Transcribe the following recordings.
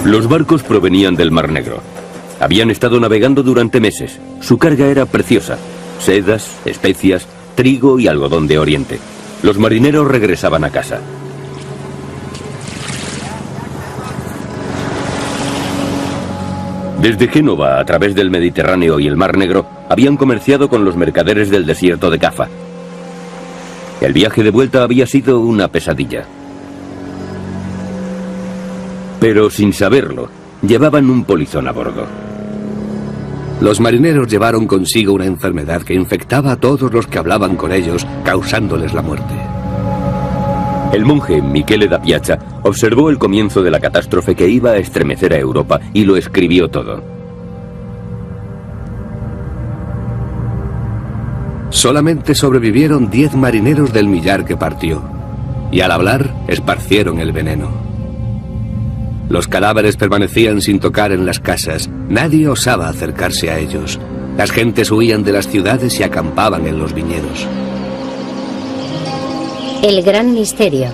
Los barcos provenían del Mar Negro. Habían estado navegando durante meses. Su carga era preciosa: sedas, especias, trigo y algodón de Oriente. Los marineros regresaban a casa. Desde Génova, a través del Mediterráneo y el Mar Negro, habían comerciado con los mercaderes del desierto de Cafa. El viaje de vuelta había sido una pesadilla. Pero sin saberlo, llevaban un polizón a bordo. Los marineros llevaron consigo una enfermedad que infectaba a todos los que hablaban con ellos, causándoles la muerte. El monje Michele da Piazza observó el comienzo de la catástrofe que iba a estremecer a Europa y lo escribió todo. Solamente sobrevivieron 10 marineros del millar que partió, y al hablar esparcieron el veneno. Los cadáveres permanecían sin tocar en las casas. Nadie osaba acercarse a ellos. Las gentes huían de las ciudades y acampaban en los viñedos. El gran misterio.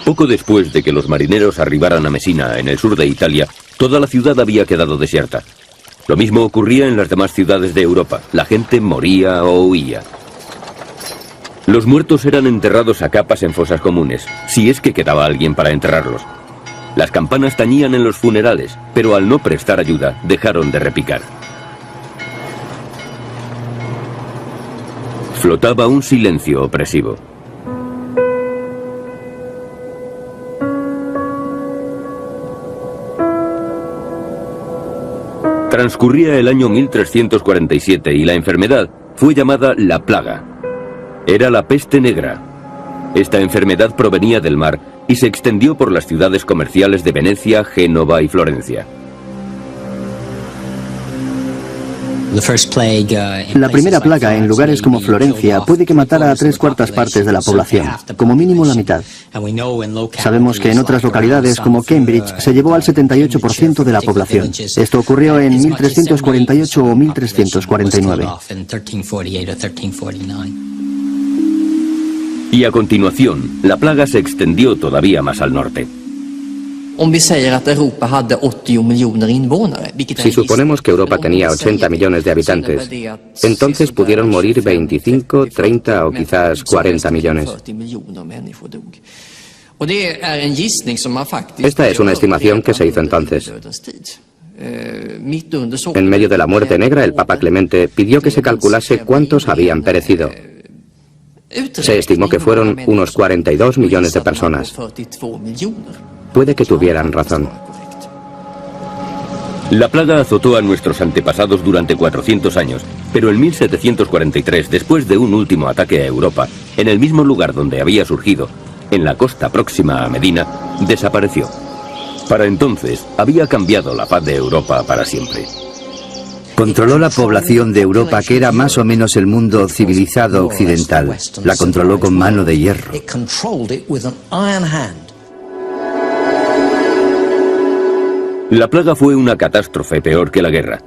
Poco después de que los marineros arribaran a Messina, en el sur de Italia, toda la ciudad había quedado desierta. Lo mismo ocurría en las demás ciudades de Europa. La gente moría o huía. Los muertos eran enterrados a capas en fosas comunes, si es que quedaba alguien para enterrarlos. Las campanas tañían en los funerales, pero al no prestar ayuda, dejaron de repicar. Flotaba un silencio opresivo. Transcurría el año 1347 y la enfermedad fue llamada la plaga. Era la peste negra. Esta enfermedad provenía del mar y se extendió por las ciudades comerciales de Venecia, Génova y Florencia. La primera plaga en lugares como Florencia puede que matara a 3/4 partes de la población, como mínimo la mitad. Sabemos que en otras localidades como Cambridge se llevó al 78% de la población. Esto ocurrió en 1348 o 1349. Y a continuación, la plaga se extendió todavía más al norte. Si suponemos que Europa tenía 80 millones de habitantes, entonces pudieron morir 25, 30 o quizás 40 millones. Esta es una estimación que se hizo entonces. En medio de la muerte negra, el Papa Clemente pidió que se calculase cuántos habían perecido. Se estimó que fueron unos 42 millones de personas. Puede que tuvieran razón. La plaga azotó a nuestros antepasados durante 400 años, pero en 1743, después de un último ataque a Europa, en el mismo lugar donde había surgido, en la costa próxima a Medina, desapareció. Para entonces, había cambiado la paz de Europa para siempre. Controló la población de Europa, que era más o menos el mundo civilizado occidental. La controló con mano de hierro. La plaga fue una catástrofe peor que la guerra.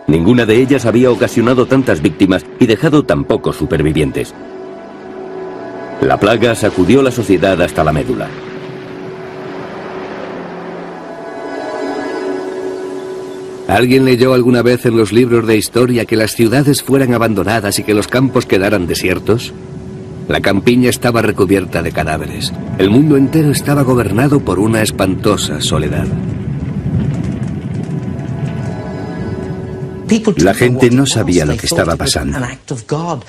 Ninguna de ellas había ocasionado tantas víctimas y dejado tan pocos supervivientes. La plaga sacudió la sociedad hasta la médula. ¿Alguien leyó alguna vez en los libros de historia que las ciudades fueran abandonadas y que los campos quedaran desiertos? La campiña estaba recubierta de cadáveres. El mundo entero estaba gobernado por una espantosa soledad. La gente no sabía lo que estaba pasando.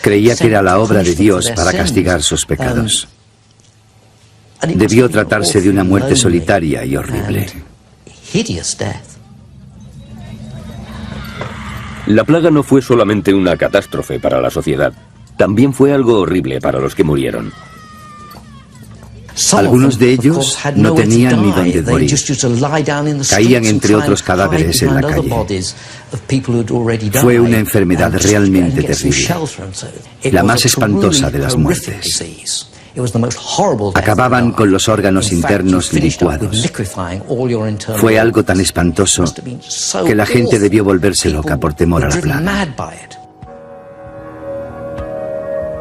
Creía que era la obra de Dios para castigar sus pecados. Debió tratarse de una muerte solitaria y horrible. La plaga no fue solamente una catástrofe para la sociedad, también fue algo horrible para los que murieron. Algunos de ellos no tenían ni dónde morir. Caían entre otros cadáveres en la calle. Fue una enfermedad realmente terrible, la más espantosa de las muertes. Acababan con los órganos internos licuados. Fue algo tan espantoso que la gente debió volverse loca por temor a la plaga.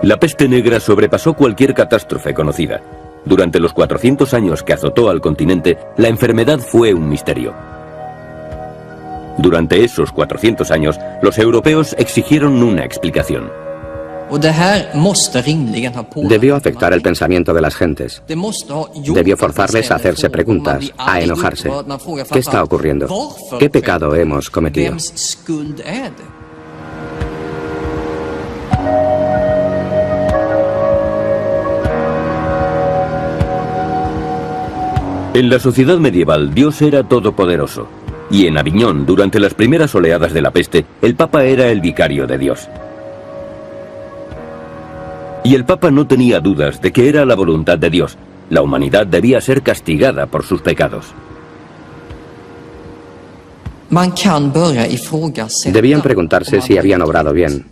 La peste negra sobrepasó cualquier catástrofe conocida. Durante los 400 años que azotó al continente, la enfermedad fue un misterio. Durante esos 400 años, los europeos exigieron una explicación. Debió afectar el pensamiento de las gentes. Debió forzarles a hacerse preguntas, a enojarse. ¿Qué está ocurriendo? ¿Qué pecado hemos cometido? En la sociedad medieval, Dios era todopoderoso. Y en Aviñón, durante las primeras oleadas de la peste, el Papa era el vicario de Dios. Y el Papa no tenía dudas de que era la voluntad de Dios. La humanidad debía ser castigada por sus pecados. Debían preguntarse si habían obrado bien.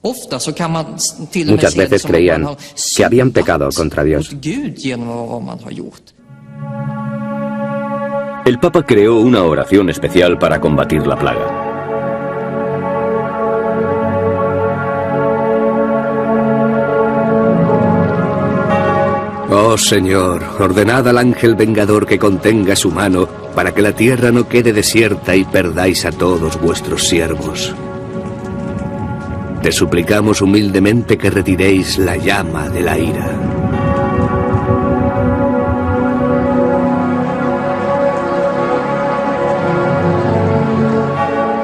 Muchas veces creían que habían pecado contra Dios. El Papa creó una oración especial para combatir la plaga. Oh Señor, ordenad al ángel vengador que contenga su mano para que la tierra no quede desierta y perdáis a todos vuestros siervos. Te suplicamos humildemente que retiréis la llama de la ira.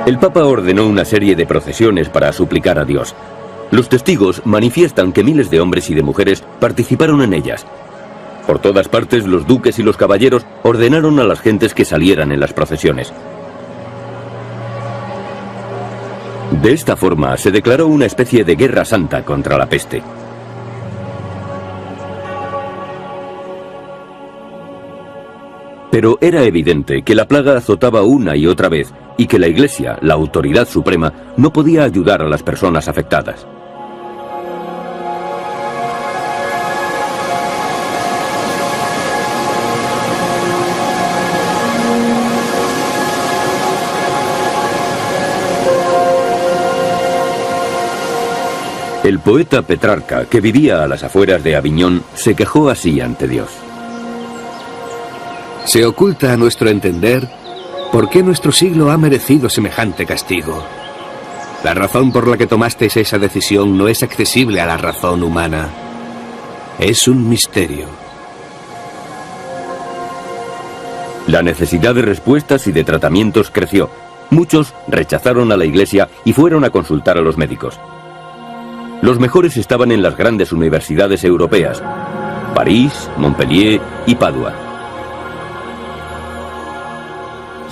El Papa ordenó una serie de procesiones para suplicar a Dios. Los testigos manifiestan que miles de hombres y de mujeres participaron en ellas. Por todas partes, los duques y los caballeros ordenaron a las gentes que salieran en las procesiones. De esta forma, se declaró una especie de guerra santa contra la peste. Pero era evidente que la plaga azotaba una y otra vez y que la Iglesia, la autoridad suprema, no podía ayudar a las personas afectadas. El poeta Petrarca, que vivía a las afueras de Aviñón, se quejó así ante Dios. Se oculta a nuestro entender por qué nuestro siglo ha merecido semejante castigo. La razón por la que tomasteis esa decisión no es accesible a la razón humana. Es un misterio. La necesidad de respuestas y de tratamientos creció. Muchos rechazaron a la Iglesia y fueron a consultar a los médicos. Los mejores estaban en las grandes universidades europeas: París, Montpellier y Padua.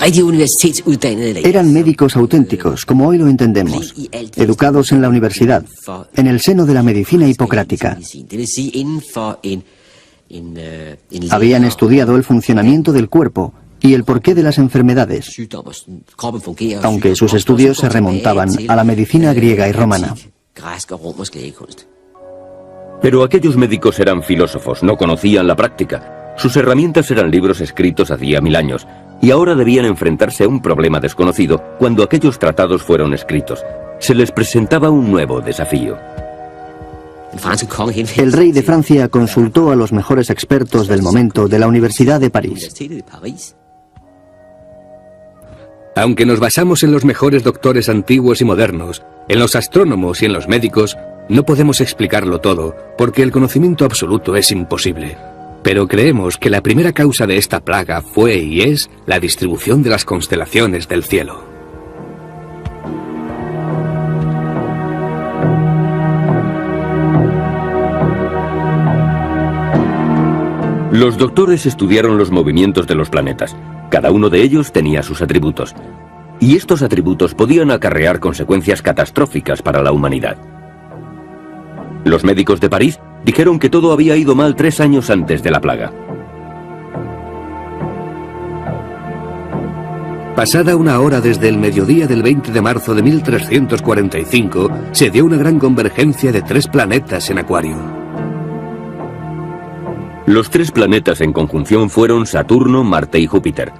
Eran médicos auténticos, como hoy lo entendemos, educados en la universidad, en el seno de la medicina hipocrática. Habían estudiado el funcionamiento del cuerpo y el porqué de las enfermedades, aunque sus estudios se remontaban a la medicina griega y romana. Pero aquellos médicos eran filósofos, no conocían la práctica. Sus herramientas eran libros escritos hacía 1000 años, y ahora debían enfrentarse a un problema desconocido cuando aquellos tratados fueron escritos. Se les presentaba un nuevo desafío. El rey de Francia consultó a los mejores expertos del momento de la Universidad de París. Aunque nos basamos en los mejores doctores antiguos y modernos, en los astrónomos y en los médicos, no podemos explicarlo todo, porque el conocimiento absoluto es imposible. Pero creemos que la primera causa de esta plaga fue y es la distribución de las constelaciones del cielo. Los doctores estudiaron los movimientos de los planetas. Cada uno de ellos tenía sus atributos. Y estos atributos podían acarrear consecuencias catastróficas para la humanidad. Los médicos de París dijeron que todo había ido mal 3 años antes de la plaga. Pasada una hora desde el mediodía del 20 de marzo de 1345, se dio una gran convergencia de 3 planetas en Acuario. Los 3 planetas en conjunción fueron Saturno, Marte y Júpiter.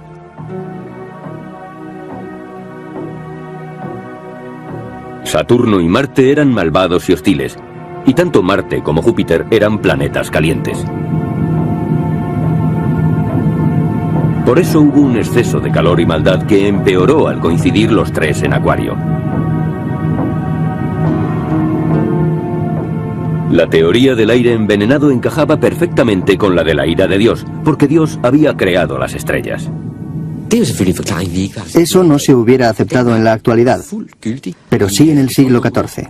Saturno y Marte eran malvados y hostiles, y tanto Marte como Júpiter eran planetas calientes. Por eso hubo un exceso de calor y maldad que empeoró al coincidir los tres en Acuario. La teoría del aire envenenado encajaba perfectamente con la de la ira de Dios, porque Dios había creado las estrellas. Eso no se hubiera aceptado en la actualidad, pero sí en el siglo XIV.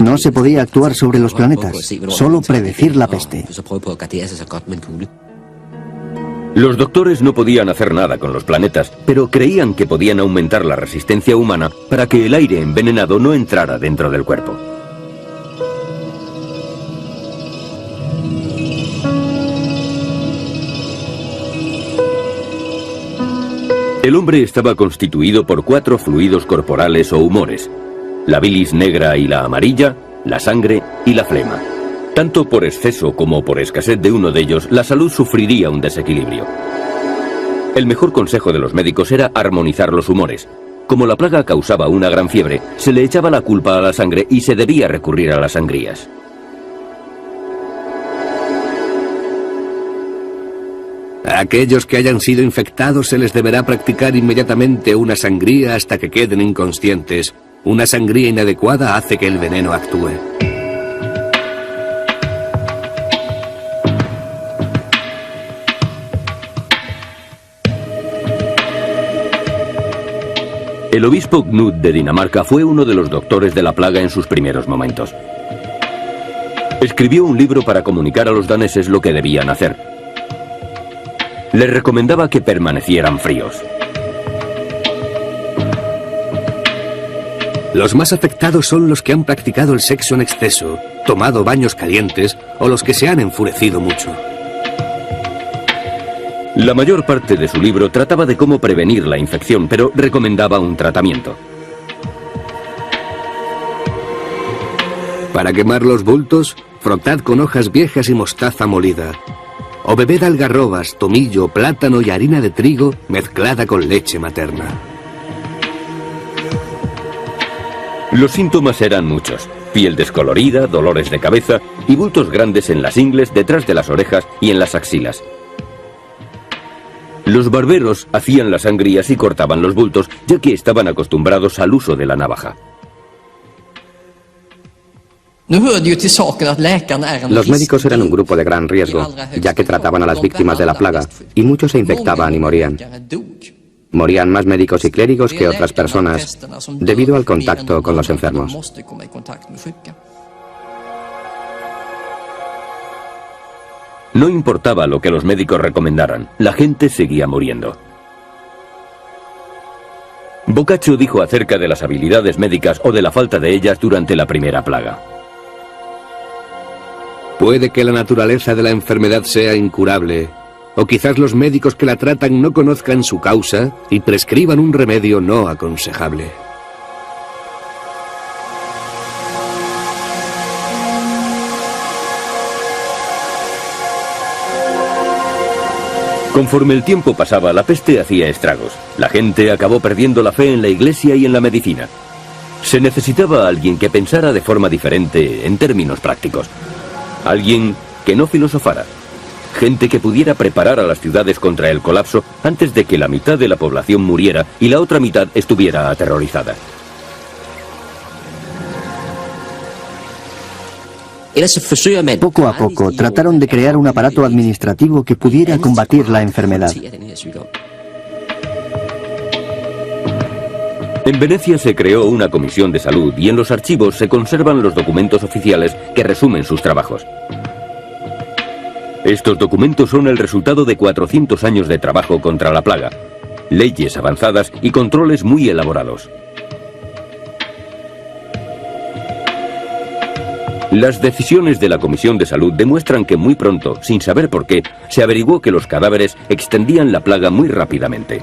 No se podía actuar sobre los planetas, solo predecir la peste. Los doctores no podían hacer nada con los planetas, pero creían que podían aumentar la resistencia humana para que el aire envenenado no entrara dentro del cuerpo. El hombre estaba constituido por 4 fluidos corporales o humores: la bilis negra y la amarilla, la sangre y la flema. Tanto por exceso como por escasez de uno de ellos, la salud sufriría un desequilibrio. El mejor consejo de los médicos era armonizar los humores. Como la plaga causaba una gran fiebre, se le echaba la culpa a la sangre y se debía recurrir a las sangrías. A aquellos que hayan sido infectados se les deberá practicar inmediatamente una sangría hasta que queden inconscientes. Una sangría inadecuada hace que el veneno actúe. El obispo Knud de Dinamarca fue uno de los doctores de la plaga en sus primeros momentos. Escribió un libro para comunicar a los daneses lo que debían hacer. Les recomendaba que permanecieran fríos. Los más afectados son los que han practicado el sexo en exceso, tomado baños calientes o los que se han enfurecido mucho. La mayor parte de su libro trataba de cómo prevenir la infección, pero recomendaba un tratamiento. Para quemar los bultos, frotad con hojas viejas y mostaza molida. O bebed algarrobas, tomillo, plátano y harina de trigo mezclada con leche materna. Los síntomas eran muchos: piel descolorida, dolores de cabeza y bultos grandes en las ingles, detrás de las orejas y en las axilas. Los barberos hacían las sangrías y cortaban los bultos, ya que estaban acostumbrados al uso de la navaja. Los médicos eran un grupo de gran riesgo, ya que trataban a las víctimas de la plaga, y muchos se infectaban y morían. Morían más médicos y clérigos que otras personas, debido al contacto con los enfermos. No importaba lo que los médicos recomendaran, la gente seguía muriendo. Boccaccio dijo acerca de las habilidades médicas o de la falta de ellas durante la primera plaga: puede que la naturaleza de la enfermedad sea incurable, o quizás los médicos que la tratan no conozcan su causa y prescriban un remedio no aconsejable. Conforme el tiempo pasaba, la peste hacía estragos. La gente acabó perdiendo la fe en la iglesia y en la medicina. Se necesitaba a alguien que pensara de forma diferente en términos prácticos. Alguien que no filosofara. Gente que pudiera preparar a las ciudades contra el colapso antes de que la mitad de la población muriera y la otra mitad estuviera aterrorizada. Poco a poco trataron de crear un aparato administrativo que pudiera combatir la enfermedad. En Venecia se creó una comisión de salud y en los archivos se conservan los documentos oficiales que resumen sus trabajos. Estos documentos son el resultado de 400 años de trabajo contra la plaga, leyes avanzadas y controles muy elaborados. Las decisiones de la Comisión de Salud demuestran que muy pronto, sin saber por qué, se averiguó que los cadáveres extendían la plaga muy rápidamente.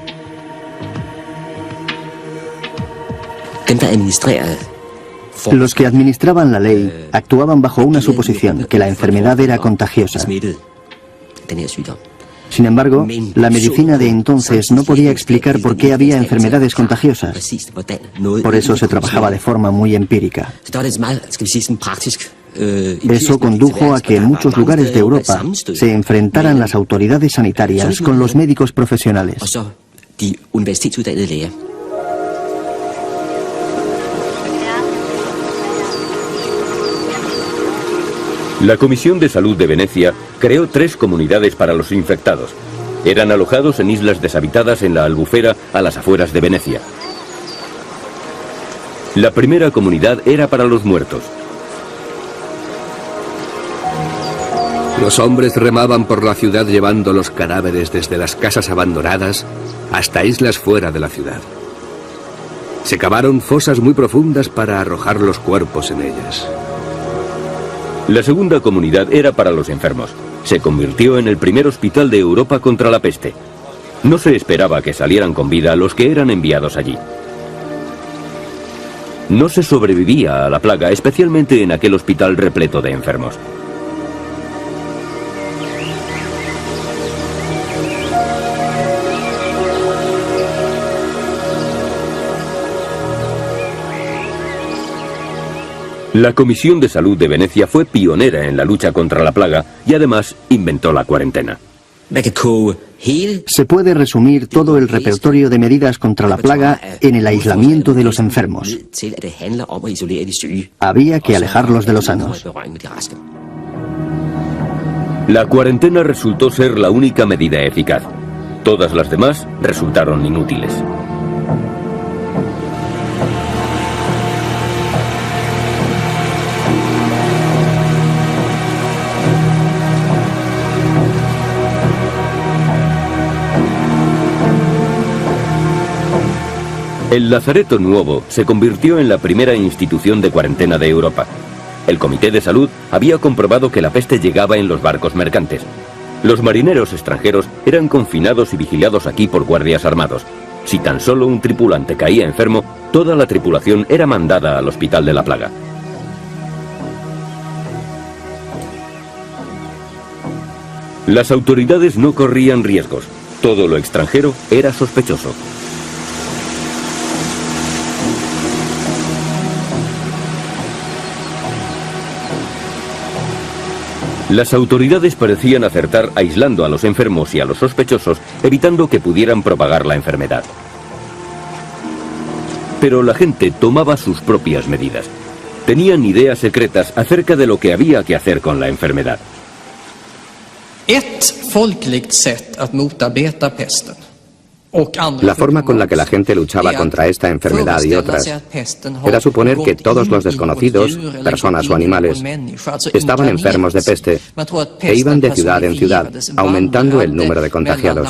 Los que administraban la ley actuaban bajo una suposición, que la enfermedad era contagiosa. Sin embargo, la medicina de entonces no podía explicar por qué había enfermedades contagiosas. Por eso se trabajaba de forma muy empírica. Eso condujo a que en muchos lugares de Europa se enfrentaran las autoridades sanitarias con los médicos profesionales. La Comisión de Salud de Venecia creó 3 comunidades para los infectados. Eran alojados en islas deshabitadas en la Albufera, a las afueras de Venecia. La primera comunidad era para los muertos. Los hombres remaban por la ciudad llevando los cadáveres desde las casas abandonadas hasta islas fuera de la ciudad. Se cavaron fosas muy profundas para arrojar los cuerpos en ellas. La segunda comunidad era para los enfermos. Se convirtió en el primer hospital de Europa contra la peste. No se esperaba que salieran con vida los que eran enviados allí. No se sobrevivía a la plaga, especialmente en aquel hospital repleto de enfermos. La Comisión de Salud de Venecia fue pionera en la lucha contra la plaga y además inventó la cuarentena. Se puede resumir todo el repertorio de medidas contra la plaga en el aislamiento de los enfermos. Había que alejarlos de los sanos. La cuarentena resultó ser la única medida eficaz. Todas las demás resultaron inútiles. El Lazareto Nuovo se convirtió en la primera institución de cuarentena de Europa. El Comité de Salud había comprobado que la peste llegaba en los barcos mercantes. Los marineros extranjeros eran confinados y vigilados aquí por guardias armados. Si tan solo un tripulante caía enfermo, toda la tripulación era mandada al hospital de la plaga. Las autoridades no corrían riesgos. Todo lo extranjero era sospechoso. Las autoridades parecían acertar aislando a los enfermos y a los sospechosos, evitando que pudieran propagar la enfermedad. Pero la gente tomaba sus propias medidas. Tenían ideas secretas acerca de lo que había que hacer con la enfermedad. La forma con la que la gente luchaba contra esta enfermedad y otras era suponer que todos los desconocidos, personas o animales, estaban enfermos de peste e iban de ciudad en ciudad, aumentando el número de contagiados.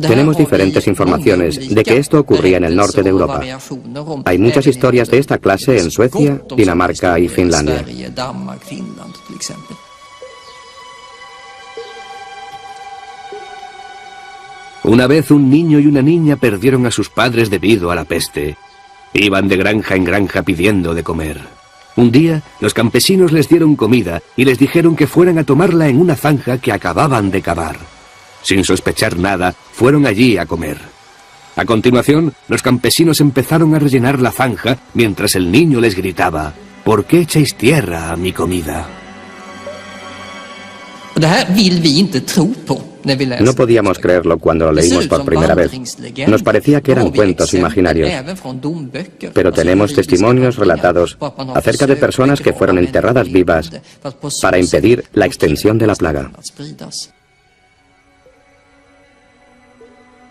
Tenemos diferentes informaciones de que esto ocurría en el norte de Europa. Hay muchas historias de esta clase en Suecia, Dinamarca y Finlandia. Una vez un niño y una niña perdieron a sus padres debido a la peste. Iban de granja en granja pidiendo de comer. Un día, los campesinos les dieron comida y les dijeron que fueran a tomarla en una zanja que acababan de cavar. Sin sospechar nada, fueron allí a comer. A continuación, los campesinos empezaron a rellenar la zanja mientras el niño les gritaba: ¿por qué echáis tierra a mi comida? No podíamos creerlo cuando lo leímos por primera vez. Nos parecía que eran cuentos imaginarios. Pero tenemos testimonios relatados acerca de personas que fueron enterradas vivas para impedir la extensión de la plaga.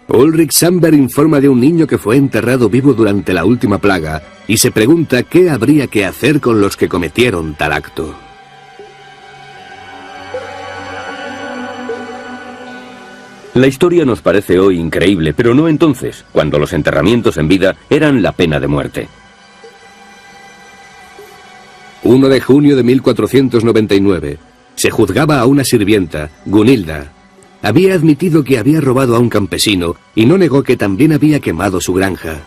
Ulrich Sandberg informa de un niño que fue enterrado vivo durante la última plaga y se pregunta qué habría que hacer con los que cometieron tal acto. La historia nos parece hoy increíble, pero no entonces, cuando los enterramientos en vida eran la pena de muerte. 1 de junio de 1499. Se juzgaba a una sirvienta, Gunilda. Había admitido que había robado a un campesino y no negó que también había quemado su granja.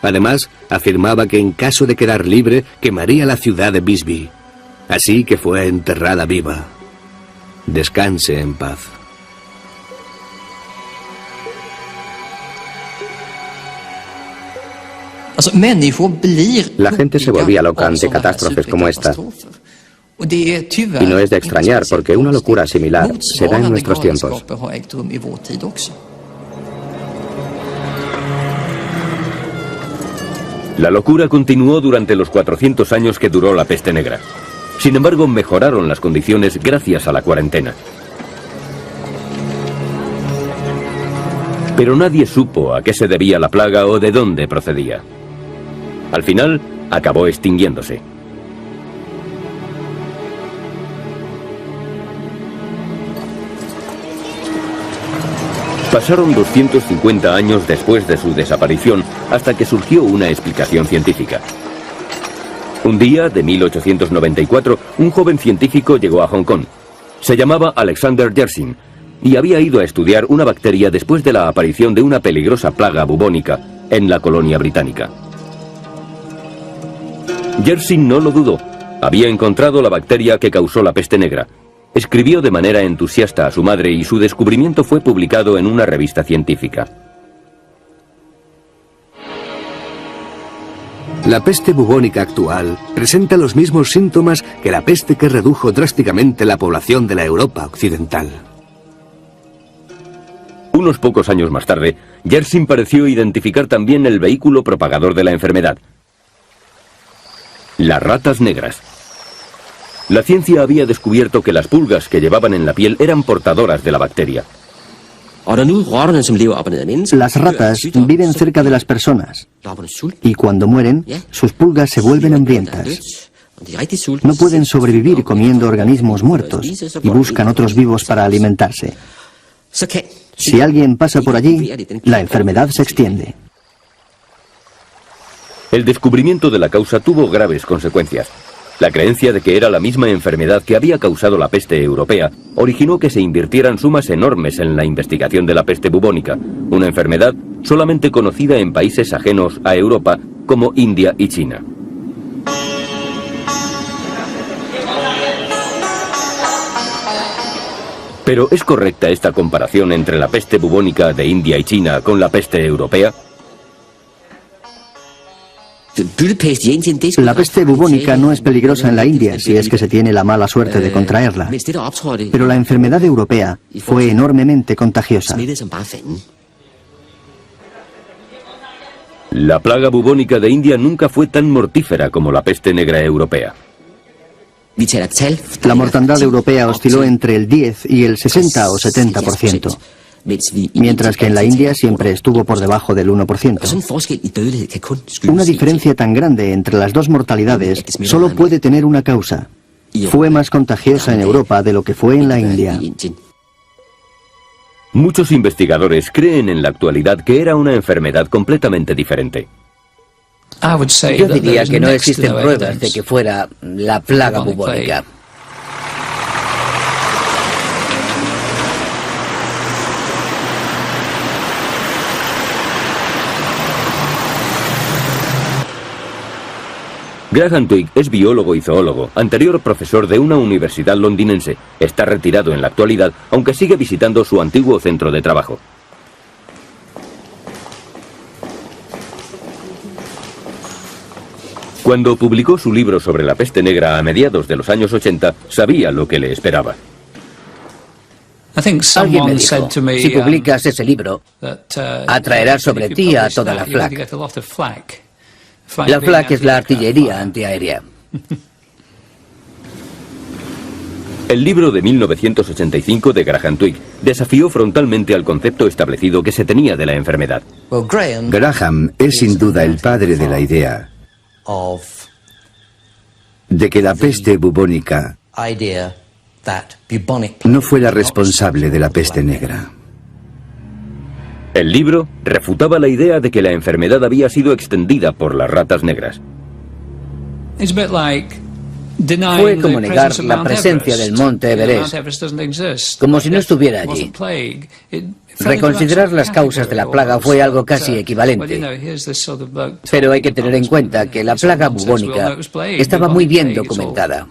Además, afirmaba que en caso de quedar libre, quemaría la ciudad de Visby. Así que fue enterrada viva. Descanse en paz. La gente se volvía loca ante catástrofes como esta. Y no es de extrañar, porque una locura similar se da en nuestros tiempos. La locura continuó durante los 400 años que duró la peste negra. Sin embargo, mejoraron las condiciones gracias a la cuarentena. Pero nadie supo a qué se debía la plaga o de dónde procedía. Al final, acabó extinguiéndose. Pasaron 250 años después de su desaparición hasta que surgió una explicación científica. Un día de 1894, un joven científico llegó a Hong Kong. Se llamaba Alexander Yersin y había ido a estudiar una bacteria después de la aparición de una peligrosa plaga bubónica en la colonia británica. Yersin no lo dudó. Había encontrado la bacteria que causó la peste negra. Escribió de manera entusiasta a su madre y su descubrimiento fue publicado en una revista científica. La peste bubónica actual presenta los mismos síntomas que la peste que redujo drásticamente la población de la Europa occidental. Unos pocos años más tarde, Yersin pareció identificar también el vehículo propagador de la enfermedad: las ratas negras. La ciencia había descubierto que las pulgas que llevaban en la piel eran portadoras de la bacteria. Las ratas viven cerca de las personas y cuando mueren, sus pulgas se vuelven hambrientas. No pueden sobrevivir comiendo organismos muertos y buscan otros vivos para alimentarse. Si alguien pasa por allí, la enfermedad se extiende. El descubrimiento de la causa tuvo graves consecuencias. La creencia de que era la misma enfermedad que había causado la peste europea originó que se invirtieran sumas enormes en la investigación de la peste bubónica, una enfermedad solamente conocida en países ajenos a Europa como India y China. ¿Pero es correcta esta comparación entre la peste bubónica de India y China con la peste europea? La peste bubónica no es peligrosa en la India si es que se tiene la mala suerte de contraerla. Pero la enfermedad europea fue enormemente contagiosa. La plaga bubónica de India nunca fue tan mortífera como la peste negra europea. La mortandad europea osciló entre el 10 y el 60 o 70%. Mientras que en la India siempre estuvo por debajo del 1%. Una diferencia tan grande entre las dos mortalidades solo puede tener una causa. Fue más contagiosa en Europa de lo que fue en la India. Muchos investigadores creen en la actualidad que era una enfermedad completamente diferente. Yo diría que no existen pruebas de que fuera la plaga bubónica. Graham Twigg es biólogo y zoólogo, anterior profesor de una universidad londinense. Está retirado en la actualidad, aunque sigue visitando su antiguo centro de trabajo. Cuando publicó su libro sobre la peste negra a mediados de los años 80, sabía lo que le esperaba. Alguien me dijo, si publicas ese libro, atraerá sobre ti a toda la FLAC. La FLAC es la artillería antiaérea. El libro de 1985 de Graham Twigg desafió frontalmente al concepto establecido que se tenía de la enfermedad. Graham es sin duda el padre de la idea de que la peste bubónica no fue la responsable de la peste negra. El libro refutaba la idea de que la enfermedad había sido extendida por las ratas negras. Fue como negar la presencia del monte Everest, como si no estuviera allí. Reconsiderar las causas de la plaga fue algo casi equivalente. Pero hay que tener en cuenta que la plaga bubónica estaba muy bien documentada.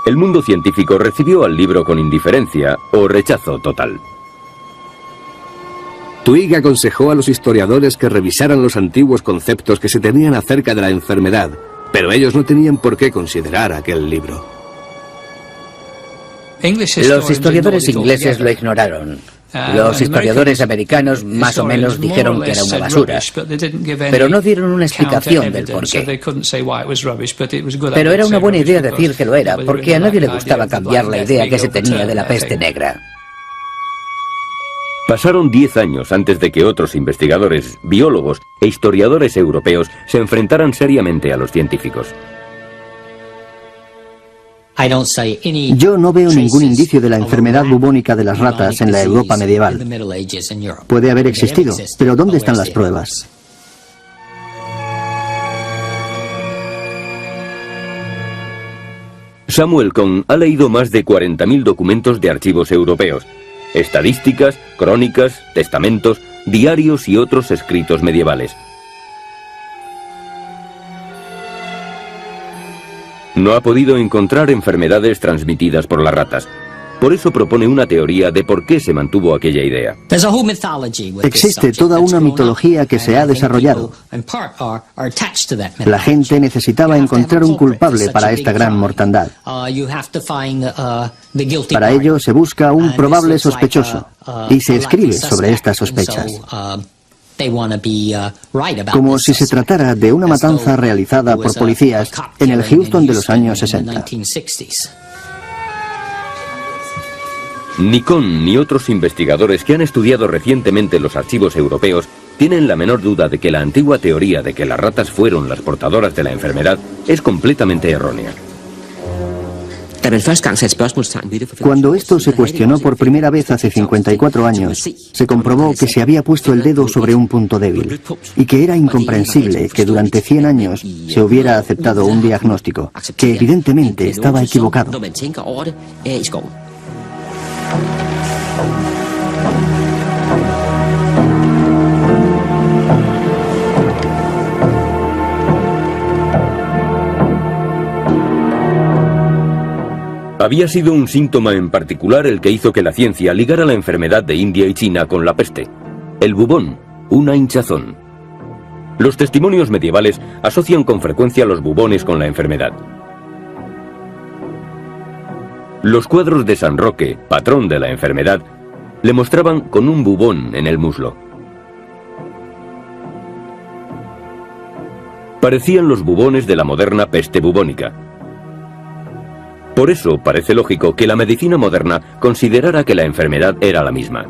El mundo científico recibió al libro con indiferencia o rechazo total. Twigg aconsejó a los historiadores que revisaran los antiguos conceptos que se tenían acerca de la enfermedad, pero ellos no tenían por qué considerar aquel libro. Los historiadores ingleses lo ignoraron. Los historiadores americanos más o menos dijeron que era una basura, pero no dieron una explicación del porqué. Pero era una buena idea decir que lo era, porque a nadie le gustaba cambiar la idea que se tenía de la peste negra. Pasaron 10 años antes de que otros investigadores, biólogos e historiadores europeos se enfrentaran seriamente a los científicos. Yo no veo ningún indicio de la enfermedad bubónica de las ratas en la Europa medieval. Puede haber existido, pero ¿dónde están las pruebas? Samuel Cohn ha leído más de 40.000 documentos de archivos europeos, estadísticas, crónicas, testamentos, diarios y otros escritos medievales. No ha podido encontrar enfermedades transmitidas por las ratas. Por eso propone una teoría de por qué se mantuvo aquella idea. Existe toda una mitología que se ha desarrollado. La gente necesitaba encontrar un culpable para esta gran mortandad. Para ello se busca un probable sospechoso y se escribe sobre estas sospechas. Como si se tratara de una matanza realizada por policías en el Houston de los años 60. Ni Cohn ni otros investigadores que han estudiado recientemente los archivos europeos tienen la menor duda de que la antigua teoría de que las ratas fueron las portadoras de la enfermedad es completamente errónea. Cuando esto se cuestionó por primera vez hace 54 años, se comprobó que se había puesto el dedo sobre un punto débil y que era incomprensible que durante 100 años se hubiera aceptado un diagnóstico que evidentemente estaba equivocado. Había sido un síntoma en particular el que hizo que la ciencia ligara la enfermedad de India y China con la peste. El bubón, una hinchazón. Los testimonios medievales asocian con frecuencia los bubones con la enfermedad. Los cuadros de San Roque, patrón de la enfermedad, le mostraban con un bubón en el muslo. Parecían los bubones de la moderna peste bubónica. Por eso parece lógico que la medicina moderna considerara que la enfermedad era la misma.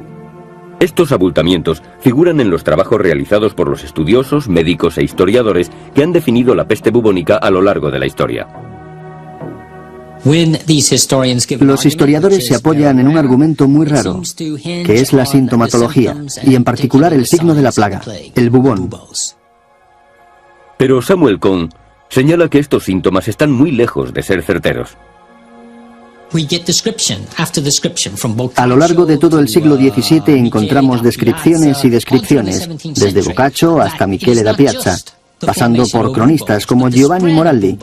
Estos abultamientos figuran en los trabajos realizados por los estudiosos, médicos e historiadores que han definido la peste bubónica a lo largo de la historia. Los historiadores se apoyan en un argumento muy raro, que es la sintomatología, y en particular el signo de la plaga, el bubón. Pero Samuel Cohn señala que estos síntomas están muy lejos de ser certeros. A lo largo de todo el siglo XVII encontramos descripciones y descripciones, desde Boccaccio hasta Michele da Piazza, pasando por cronistas como Giovanni Moraldi,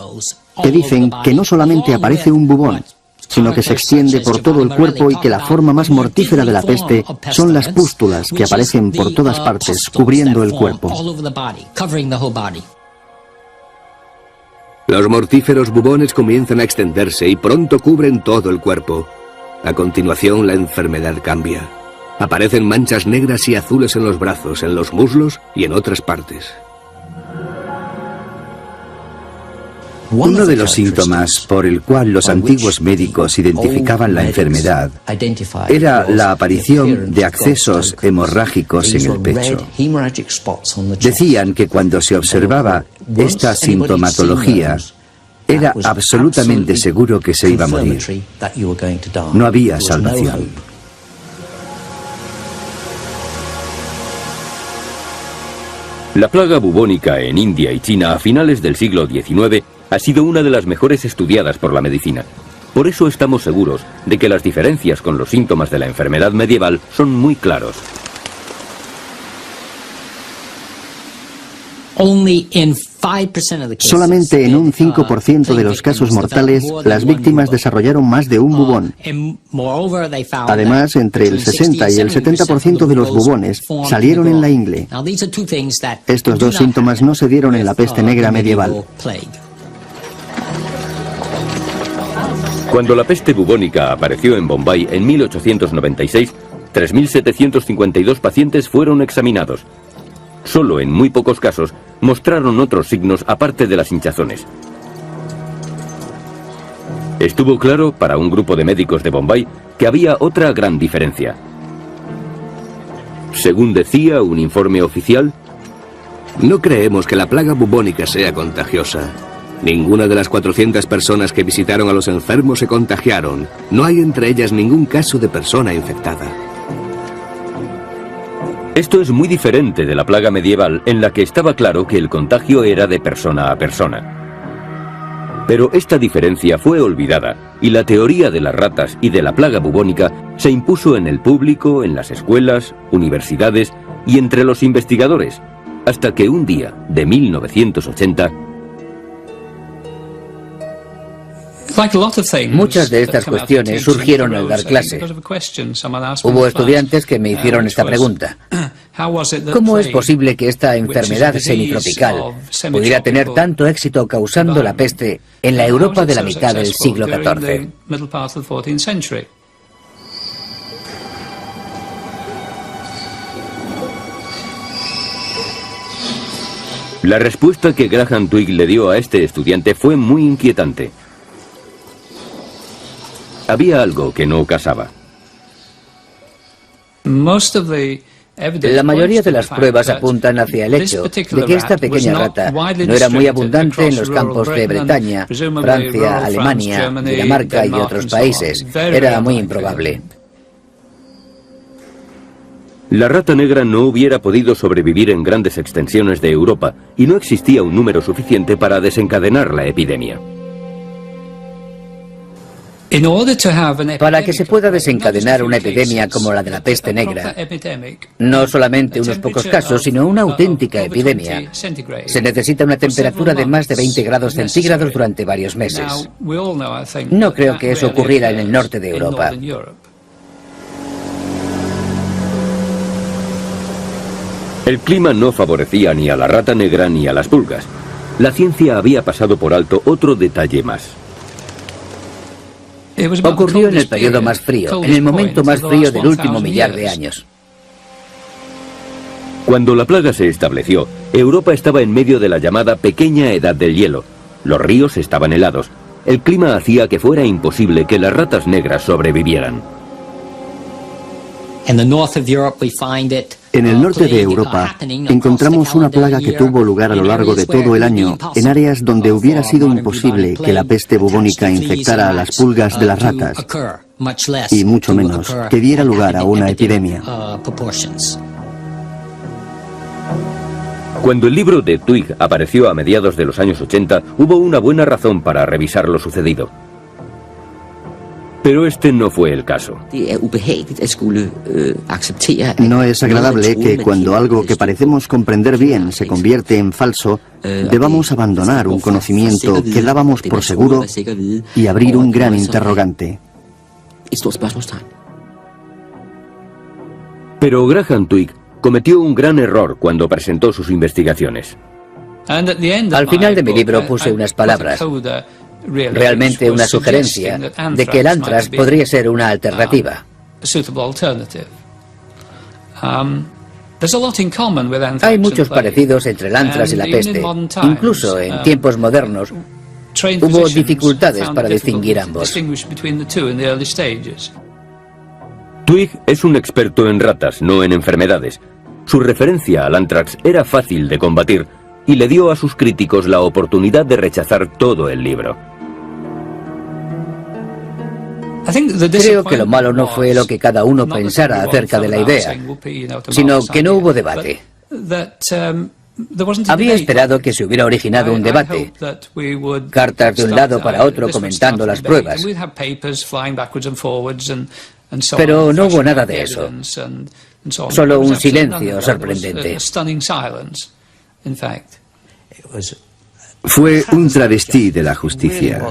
que dicen que no solamente aparece un bubón, sino que se extiende por todo el cuerpo y que la forma más mortífera de la peste son las pústulas que aparecen por todas partes, cubriendo el cuerpo. Los mortíferos bubones comienzan a extenderse y pronto cubren todo el cuerpo. A continuación, la enfermedad cambia. Aparecen manchas negras y azules en los brazos, en los muslos y en otras partes. Uno de los síntomas por el cual los antiguos médicos identificaban la enfermedad era la aparición de accesos hemorrágicos en el pecho. Decían que cuando se observaba esta sintomatología, era absolutamente seguro que se iba a morir. No había salvación. La plaga bubónica en India y China a finales del siglo XIX ha sido una de las mejores estudiadas por la medicina. Por eso estamos seguros de que las diferencias con los síntomas de la enfermedad medieval son muy claros. Solamente en un 5% de los casos mortales, las víctimas desarrollaron más de un bubón. Además, entre el 60 y el 70% de los bubones salieron en la ingle. Estos dos síntomas no se dieron en la peste negra medieval. Cuando la peste bubónica apareció en Bombay en 1896, 3.752 pacientes fueron examinados. Solo en muy pocos casos mostraron otros signos aparte de las hinchazones. Estuvo claro para un grupo de médicos de Bombay que había otra gran diferencia. Según decía un informe oficial, no creemos que la plaga bubónica sea contagiosa. Ninguna de las 400 personas que visitaron a los enfermos se contagiaron. No hay entre ellas ningún caso de persona infectada. Esto es muy diferente de la plaga medieval, en la que estaba claro que el contagio era de persona a persona. Pero esta diferencia fue olvidada, y la teoría de las ratas y de la plaga bubónica se impuso en el público, en las escuelas, universidades y entre los investigadores, hasta que un día de 1980... Muchas de estas cuestiones surgieron al dar clase. Hubo estudiantes que me hicieron esta pregunta. ¿Cómo es posible que esta enfermedad semitropical pudiera tener tanto éxito causando la peste en la Europa de la mitad del siglo XIV? La respuesta que Graham Twigg le dio a este estudiante fue muy inquietante. Había algo que no casaba. La mayoría de las pruebas apuntan hacia el hecho de que esta pequeña rata no era muy abundante en los campos de Bretaña, Francia, Alemania, Dinamarca y otros países. Era muy improbable. La rata negra no hubiera podido sobrevivir en grandes extensiones de Europa y no existía un número suficiente para desencadenar la epidemia. Para que se pueda desencadenar una epidemia como la de la peste negra, no solamente unos pocos casos, sino una auténtica epidemia, se necesita una temperatura de más de 20 grados centígrados durante varios meses. No creo que eso ocurriera en el norte de Europa. El clima no favorecía ni a la rata negra ni a las pulgas. La ciencia había pasado por alto otro detalle más. Ocurrió en el periodo más frío, en el momento más frío del último millar de años. Cuando la plaga se estableció, Europa estaba en medio de la llamada pequeña edad del hielo. Los ríos estaban helados. El clima hacía que fuera imposible que las ratas negras sobrevivieran. En el norte de Europa encontramos una plaga que tuvo lugar a lo largo de todo el año en áreas donde hubiera sido imposible que la peste bubónica infectara a las pulgas de las ratas y mucho menos que diera lugar a una epidemia. Cuando el libro de Twigg apareció a mediados de los años 80, hubo una buena razón para revisar lo sucedido. Pero este no fue el caso. No es agradable que cuando algo que parecemos comprender bien se convierte en falso, debamos abandonar un conocimiento que dábamos por seguro y abrir un gran interrogante. Pero Graham Twigg cometió un gran error cuando presentó sus investigaciones. Al final de mi libro puse unas palabras, realmente una sugerencia, de que el antrax podría ser una alternativa. Hay muchos parecidos entre el antrax y la peste. Incluso en tiempos modernos hubo dificultades para distinguir ambos. Twigg es un experto en ratas, no en enfermedades. Su referencia al antrax era fácil de combatir y le dio a sus críticos la oportunidad de rechazar todo el libro. Creo que lo malo no fue lo que cada uno pensara acerca de la idea, sino que no hubo debate. Había esperado que se hubiera originado un debate, cartas de un lado para otro comentando las pruebas, pero no hubo nada de eso, solo un silencio sorprendente. Fue un travesti de la justicia,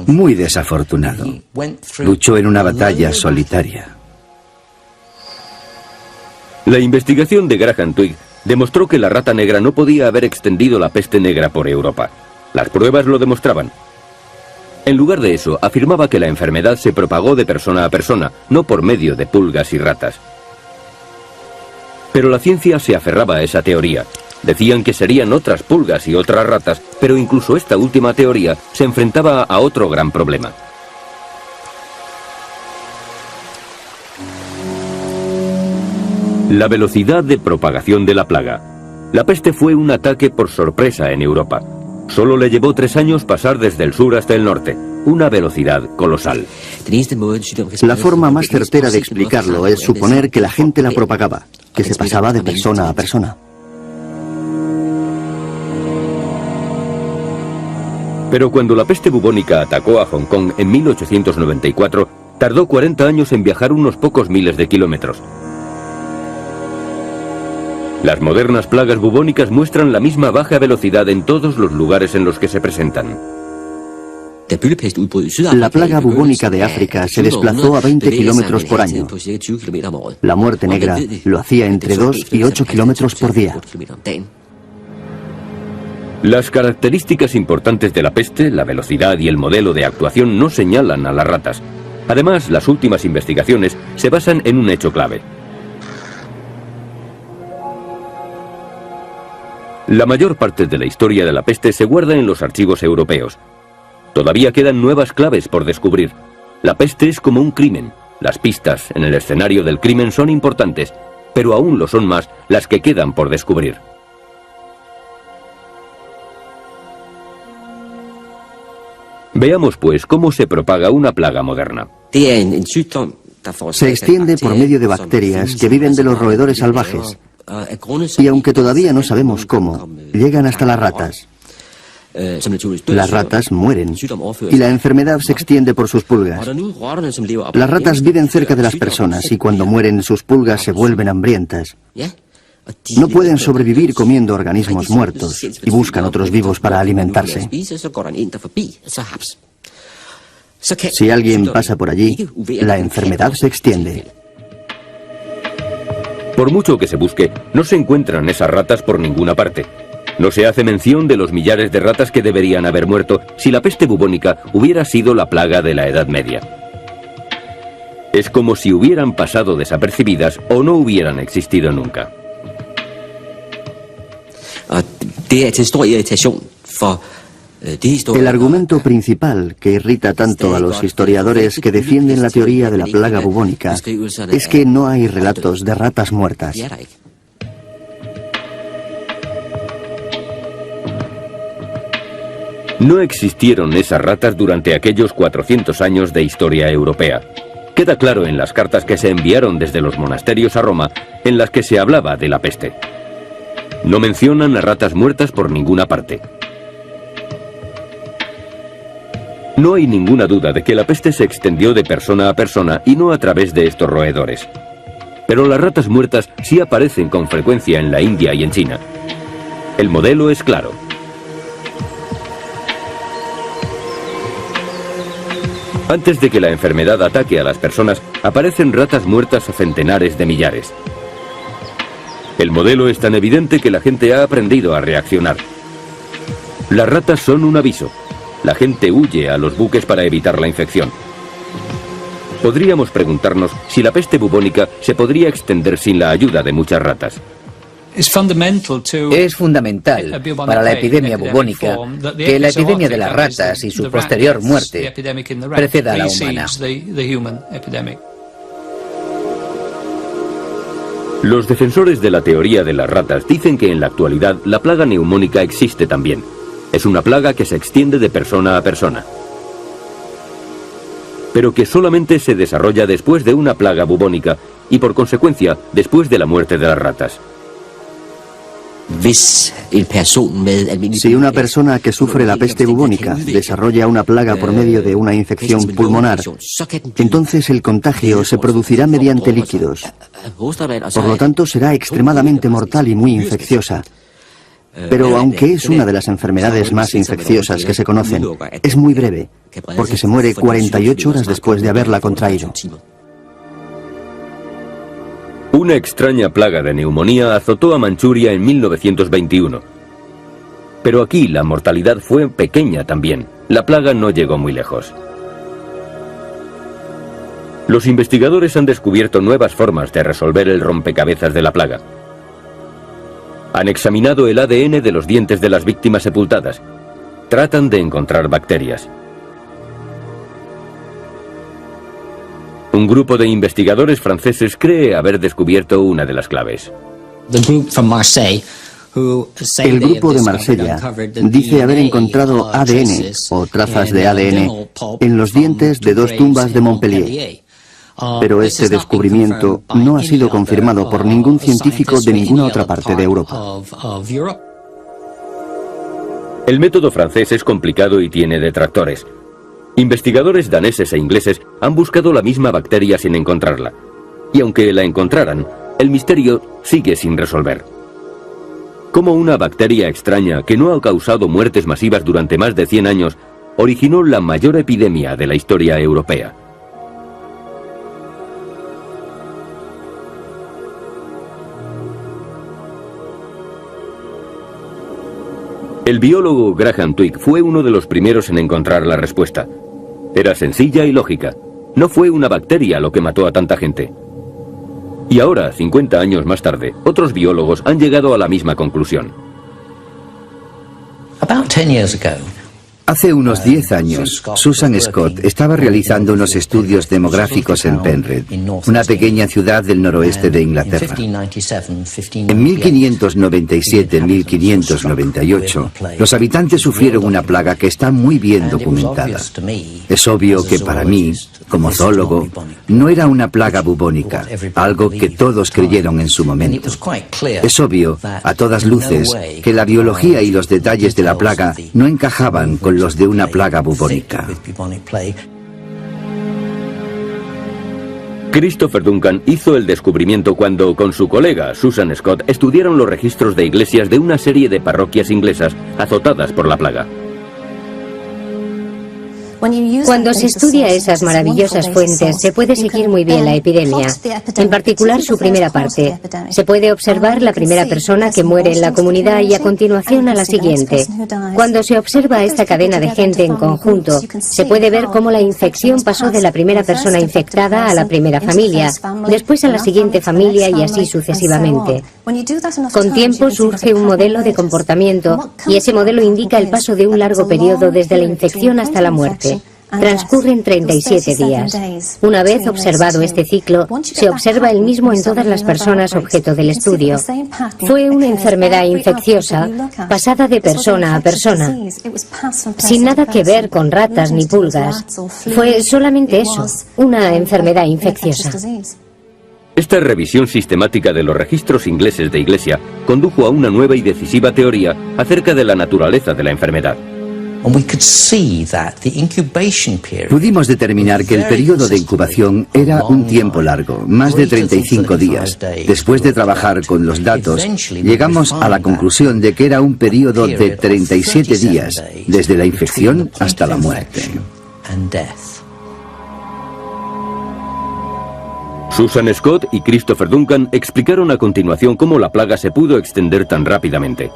muy desafortunado. Luchó en una batalla solitaria. La investigación de Graham Twigg demostró que la rata negra no podía haber extendido la peste negra por Europa. Las pruebas lo demostraban. En lugar de eso, afirmaba que la enfermedad se propagó de persona a persona, no por medio de pulgas y ratas. Pero la ciencia se aferraba a esa teoría. Decían que serían otras pulgas y otras ratas, pero incluso esta última teoría se enfrentaba a otro gran problema. La velocidad de propagación de la plaga. La peste fue un ataque por sorpresa en Europa. Solo le llevó 3 años pasar desde el sur hasta el norte, una velocidad colosal. La forma más certera de explicarlo es suponer que la gente la propagaba, que se pasaba de persona a persona. Pero cuando la peste bubónica atacó a Hong Kong en 1894, tardó 40 años en viajar unos pocos miles de kilómetros. Las modernas plagas bubónicas muestran la misma baja velocidad en todos los lugares en los que se presentan. La plaga bubónica de África se desplazó a 20 kilómetros por año. La muerte negra lo hacía entre 2 y 8 kilómetros por día. Las características importantes de la peste, la velocidad y el modelo de actuación no señalan a las ratas. Además, las últimas investigaciones se basan en un hecho clave. La mayor parte de la historia de la peste se guarda en los archivos europeos. Todavía quedan nuevas claves por descubrir. La peste es como un crimen. Las pistas en el escenario del crimen son importantes, pero aún lo son más las que quedan por descubrir. Veamos pues cómo se propaga una plaga moderna. Se extiende por medio de bacterias que viven de los roedores salvajes. Y aunque todavía no sabemos cómo, llegan hasta las ratas. Las ratas mueren y la enfermedad se extiende por sus pulgas. Las ratas viven cerca de las personas y cuando mueren sus pulgas se vuelven hambrientas. No pueden sobrevivir comiendo organismos muertos y buscan otros vivos para alimentarse. Si alguien pasa por allí, la enfermedad se extiende. Por mucho que se busque, no se encuentran esas ratas por ninguna parte. No se hace mención de los millares de ratas que deberían haber muerto si la peste bubónica hubiera sido la plaga de la Edad Media. Es como si hubieran pasado desapercibidas o no hubieran existido nunca. El argumento principal que irrita tanto a los historiadores que defienden la teoría de la plaga bubónica es que no hay relatos de ratas muertas. No existieron esas ratas durante aquellos 400 años de historia europea. Queda claro en las cartas que se enviaron desde los monasterios a Roma, en las que se hablaba de la peste. No mencionan a ratas muertas por ninguna parte. No hay ninguna duda de que la peste se extendió de persona a persona y no a través de estos roedores. Pero las ratas muertas sí aparecen con frecuencia en la India y en China. El modelo es claro. Antes de que la enfermedad ataque a las personas, aparecen ratas muertas a centenares de millares. El modelo es tan evidente que la gente ha aprendido a reaccionar. Las ratas son un aviso. La gente huye a los buques para evitar la infección. Podríamos preguntarnos si la peste bubónica se podría extender sin la ayuda de muchas ratas. Es fundamental para la epidemia bubónica que la epidemia de las ratas y su posterior muerte preceda a la humana. Los defensores de la teoría de las ratas dicen que en la actualidad la plaga neumónica existe también. Es una plaga que se extiende de persona a persona, pero que solamente se desarrolla después de una plaga bubónica y por consecuencia después de la muerte de las ratas. Si una persona que sufre la peste bubónica desarrolla una plaga por medio de una infección pulmonar, entonces el contagio se producirá mediante líquidos. Por lo tanto, será extremadamente mortal y muy infecciosa. Pero aunque es una de las enfermedades más infecciosas que se conocen, es muy breve, porque se muere 48 horas después de haberla contraído. Una extraña plaga de neumonía azotó a Manchuria en 1921. Pero aquí la mortalidad fue pequeña también. La plaga no llegó muy lejos. Los investigadores han descubierto nuevas formas de resolver el rompecabezas de la plaga. Han examinado el ADN de los dientes de las víctimas sepultadas. Tratan de encontrar bacterias. Un grupo de investigadores franceses cree haber descubierto una de las claves. El grupo de Marsella dice haber encontrado ADN o trazas de ADN en los dientes de 2 tumbas de Montpellier. Pero este descubrimiento no ha sido confirmado por ningún científico de ninguna otra parte de Europa. El método francés es complicado y tiene detractores. Investigadores daneses e ingleses han buscado la misma bacteria sin encontrarla. Y aunque la encontraran, el misterio sigue sin resolver. ¿Cómo una bacteria extraña que no ha causado muertes masivas durante más de 100 años originó la mayor epidemia de la historia europea? El biólogo Graham Twigg fue uno de los primeros en encontrar la respuesta. Era sencilla y lógica. No fue una bacteria lo que mató a tanta gente. Y ahora, 50 años más tarde, otros biólogos han llegado a la misma conclusión. Hace unos 10 años, Susan Scott estaba realizando unos estudios demográficos en Penrith, una pequeña ciudad del noroeste de Inglaterra. En 1597-1598, los habitantes sufrieron una plaga que está muy bien documentada. Es obvio que para mí, como zoólogo, no era una plaga bubónica, algo que todos creyeron en su momento. Es obvio, a todas luces, que la biología y los detalles de la plaga no encajaban con los de una plaga bubónica. Christopher Duncan hizo el descubrimiento cuando, con su colega Susan Scott, estudiaron los registros de iglesias de una serie de parroquias inglesas azotadas por la plaga. Cuando se estudia esas maravillosas fuentes, se puede seguir muy bien la epidemia, en particular su primera parte. Se puede observar la primera persona que muere en la comunidad y a continuación a la siguiente. Cuando se observa esta cadena de gente en conjunto, se puede ver cómo la infección pasó de la primera persona infectada a la primera familia, después a la siguiente familia y así sucesivamente. Con tiempo surge un modelo de comportamiento y ese modelo indica el paso de un largo periodo desde la infección hasta la muerte. Transcurren 37 días. Una vez observado este ciclo, se observa el mismo en todas las personas objeto del estudio. Fue una enfermedad infecciosa pasada de persona a persona, sin nada que ver con ratas ni pulgas. Fue solamente eso, una enfermedad infecciosa. Esta revisión sistemática de los registros ingleses de iglesia condujo a una nueva y decisiva teoría acerca de la naturaleza de la enfermedad. Pudimos determinar que el periodo de incubación era un tiempo largo, más de 35 días. Después de trabajar con los datos, llegamos a la conclusión de que era un periodo de 37 días, desde la infección hasta la muerte. Susan Scott y Christopher Duncan explicaron a continuación cómo la plaga se pudo extender tan rápidamente.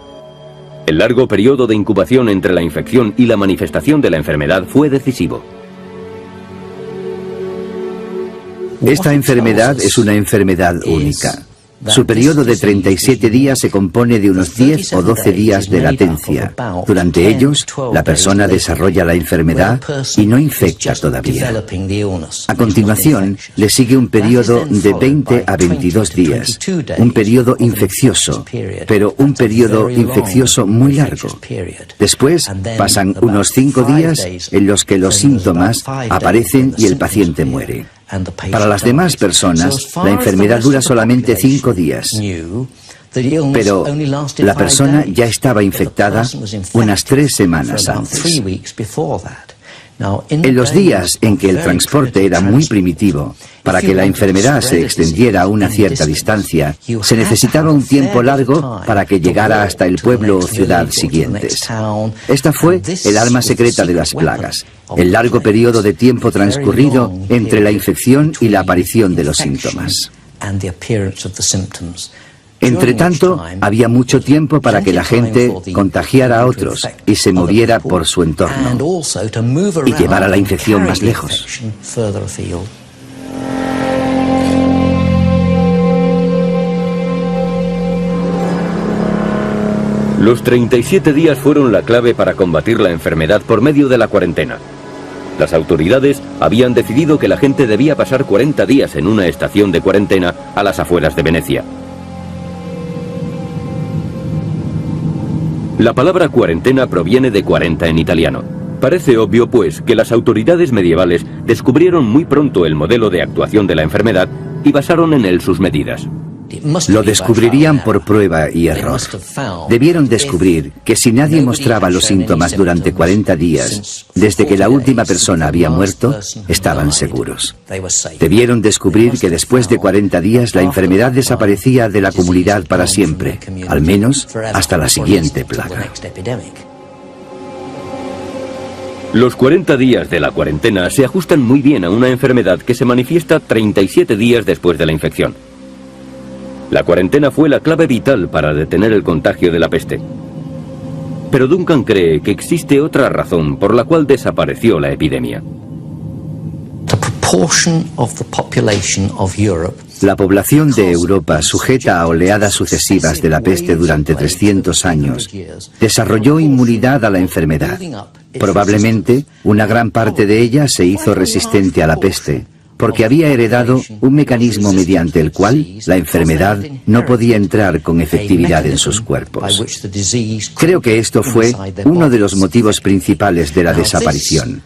El largo periodo de incubación entre la infección y la manifestación de la enfermedad fue decisivo. Esta enfermedad es una enfermedad única. Su periodo de 37 días se compone de unos 10 o 12 días de latencia. Durante ellos, la persona desarrolla la enfermedad y no infecta todavía. A continuación, le sigue un periodo de 20 a 22 días, un periodo infeccioso, pero un periodo infeccioso muy largo. Después, pasan unos 5 días en los que los síntomas aparecen y el paciente muere. Para las demás personas, la enfermedad dura solamente 5 días. pero la persona ya estaba infectada unas 3 semanas antes. En los días en que el transporte era muy primitivo, para que la enfermedad se extendiera a una cierta distancia, se necesitaba un tiempo largo para que llegara hasta el pueblo o ciudad siguientes. Esta fue el arma secreta de las plagas, el largo periodo de tiempo transcurrido entre la infección y la aparición de los síntomas. Entre tanto, había mucho tiempo para que la gente contagiara a otros y se moviera por su entorno y llevara la infección más lejos. Los 37 días fueron la clave para combatir la enfermedad por medio de la cuarentena. Las autoridades habían decidido que la gente debía pasar 40 días en una estación de cuarentena a las afueras de Venecia. La palabra cuarentena proviene de 40 en italiano. Parece obvio, pues, que las autoridades medievales descubrieron muy pronto el modelo de actuación de la enfermedad y basaron en él sus medidas. Lo descubrirían por prueba y error. Debieron descubrir que si nadie mostraba los síntomas durante 40 días, desde que la última persona había muerto, estaban seguros. Debieron descubrir que después de 40 días la enfermedad desaparecía de la comunidad para siempre, al menos hasta la siguiente plaga. Los 40 días de la cuarentena se ajustan muy bien a una enfermedad que se manifiesta 37 días después de la infección. La cuarentena fue la clave vital para detener el contagio de la peste. Pero Duncan cree que existe otra razón por la cual desapareció la epidemia. La población de Europa, sujeta a oleadas sucesivas de la peste durante 300 años, desarrolló inmunidad a la enfermedad. Probablemente, una gran parte de ella se hizo resistente a la peste, porque había heredado un mecanismo mediante el cual la enfermedad no podía entrar con efectividad en sus cuerpos. Creo que esto fue uno de los motivos principales de la desaparición,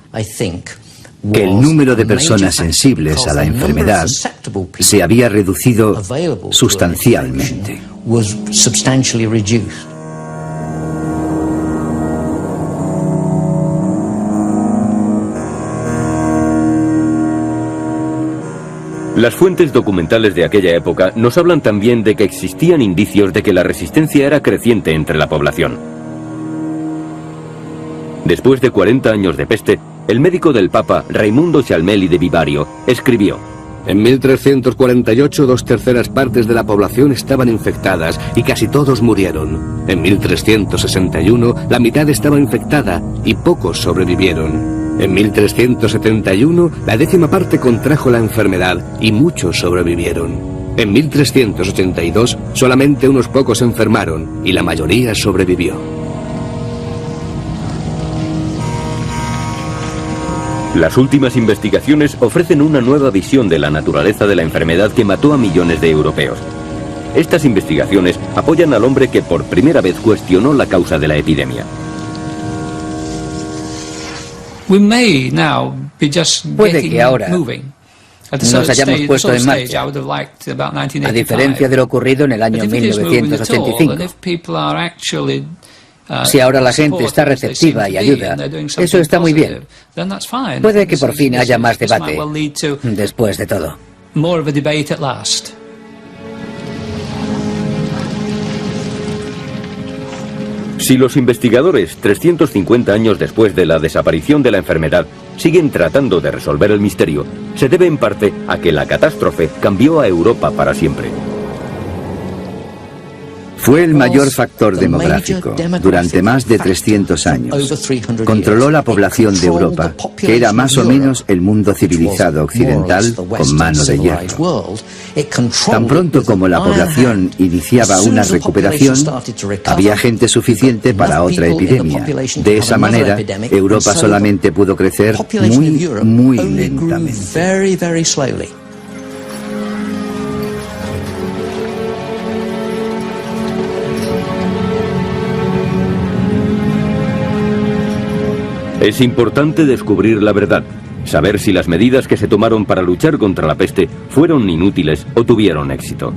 que el número de personas sensibles a la enfermedad se había reducido sustancialmente. Las fuentes documentales de aquella época nos hablan también de que existían indicios de que la resistencia era creciente entre la población. Después de 40 años de peste, el médico del Papa, Raimundo Cialmelli de Vivario, escribió: En 1348, 2/3 partes de la población estaban infectadas y casi todos murieron. En 1361, la mitad estaba infectada y pocos sobrevivieron. En 1371, la 10ª parte contrajo la enfermedad y muchos sobrevivieron. En 1382, solamente unos pocos enfermaron y la mayoría sobrevivió. Las últimas investigaciones ofrecen una nueva visión de la naturaleza de la enfermedad que mató a millones de europeos. Estas investigaciones apoyan al hombre que por primera vez cuestionó la causa de la epidemia. Puede que ahora nos hayamos puesto en marcha, a diferencia de lo ocurrido en el año 1985. Si ahora la gente está receptiva y ayuda, eso está muy bien. Puede que por fin haya más debate, después de todo. Si los investigadores, 350 años después de la desaparición de la enfermedad, siguen tratando de resolver el misterio, se debe en parte a que la catástrofe cambió a Europa para siempre. Fue el mayor factor demográfico durante más de 300 años. Controló la población de Europa, que era más o menos el mundo civilizado occidental con mano de hierro. Tan pronto como la población iniciaba una recuperación, había gente suficiente para otra epidemia. De esa manera, Europa solamente pudo crecer muy lentamente. Es importante descubrir la verdad, saber si las medidas que se tomaron para luchar contra la peste fueron inútiles o tuvieron éxito.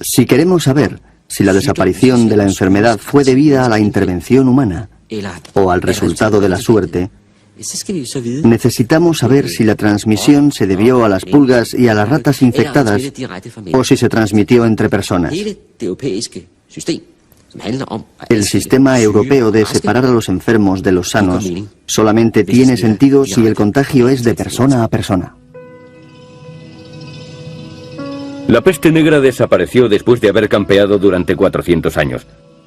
Si queremos saber si la desaparición de la enfermedad fue debida a la intervención humana o al resultado de la suerte, necesitamos saber si la transmisión se debió a las pulgas y a las ratas infectadas o si se transmitió entre personas. El sistema europeo de separar a los enfermos de los sanos solamente tiene sentido si el contagio es de persona a persona. La peste negra desapareció después de haber campeado durante 400 años,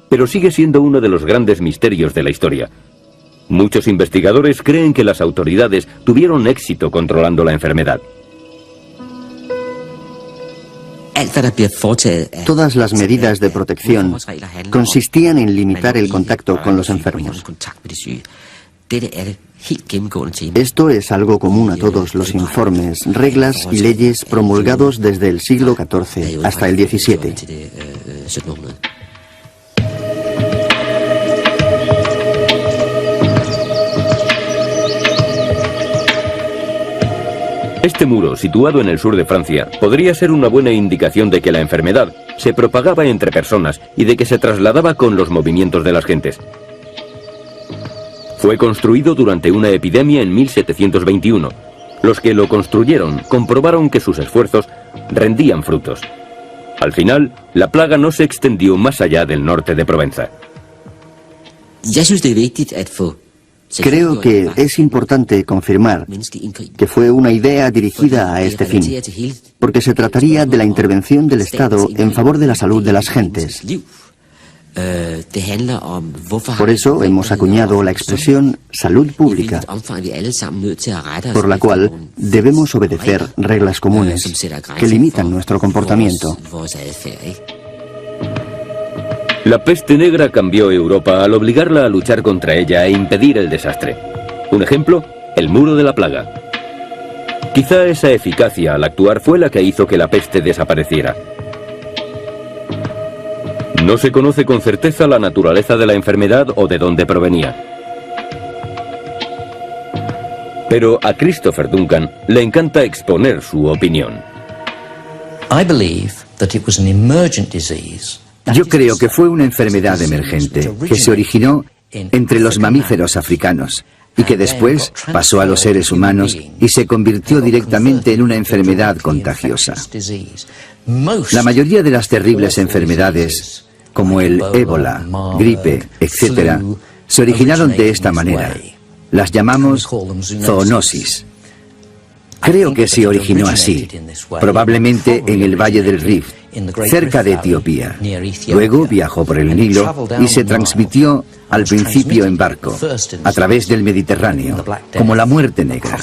pero sigue siendo uno de los grandes misterios de la historia. Muchos investigadores creen que las autoridades tuvieron éxito controlando la enfermedad. Todas las medidas de protección consistían en limitar el contacto con los enfermos. Esto es algo común a todos los informes, reglas y leyes promulgados desde el siglo XIV hasta el XVII. Este muro, situado en el sur de Francia, podría ser una buena indicación de que la enfermedad se propagaba entre personas y de que se trasladaba con los movimientos de las gentes. Fue construido durante una epidemia en 1721. Los que lo construyeron comprobaron que sus esfuerzos rendían frutos. Al final, la plaga no se extendió más allá del norte de Provenza. Creo que es importante confirmar que fue una idea dirigida a este fin, porque se trataría de la intervención del Estado en favor de la salud de las gentes. Por eso hemos acuñado la expresión salud pública, por la cual debemos obedecer reglas comunes que limitan nuestro comportamiento. La peste negra cambió Europa al obligarla a luchar contra ella e impedir el desastre. Un ejemplo, el muro de la plaga. Quizá esa eficacia al actuar fue la que hizo que la peste desapareciera. No se conoce con certeza la naturaleza de la enfermedad o de dónde provenía. Pero a Christopher Duncan le encanta exponer su opinión. Yo creo que fue una enfermedad emergente que se originó entre los mamíferos africanos y que después pasó a los seres humanos y se convirtió directamente en una enfermedad contagiosa. La mayoría de las terribles enfermedades, como el ébola, gripe, etc., se originaron de esta manera. Las llamamos zoonosis. Creo que se originó así, probablemente en el Valle del Rift, cerca de Etiopía. Luego viajó por el Nilo y se transmitió al principio en barco, a través del Mediterráneo, como la muerte negra,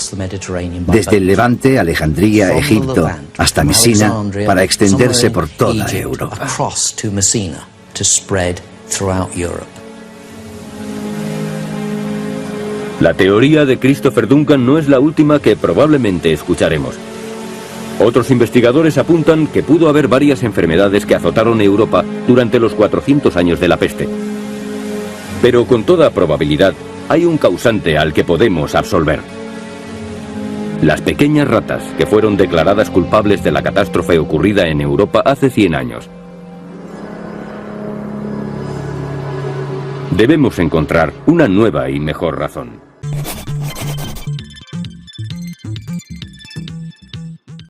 desde el Levante, Alejandría, Egipto, hasta Mesina, para extenderse por toda Europa. La teoría de Christopher Duncan no es la última que probablemente escucharemos. Otros investigadores apuntan que pudo haber varias enfermedades que azotaron Europa durante los 400 años de la peste. Pero con toda probabilidad hay un causante al que podemos absolver. Las pequeñas ratas que fueron declaradas culpables de la catástrofe ocurrida en Europa hace 100 años. Debemos encontrar una nueva y mejor razón.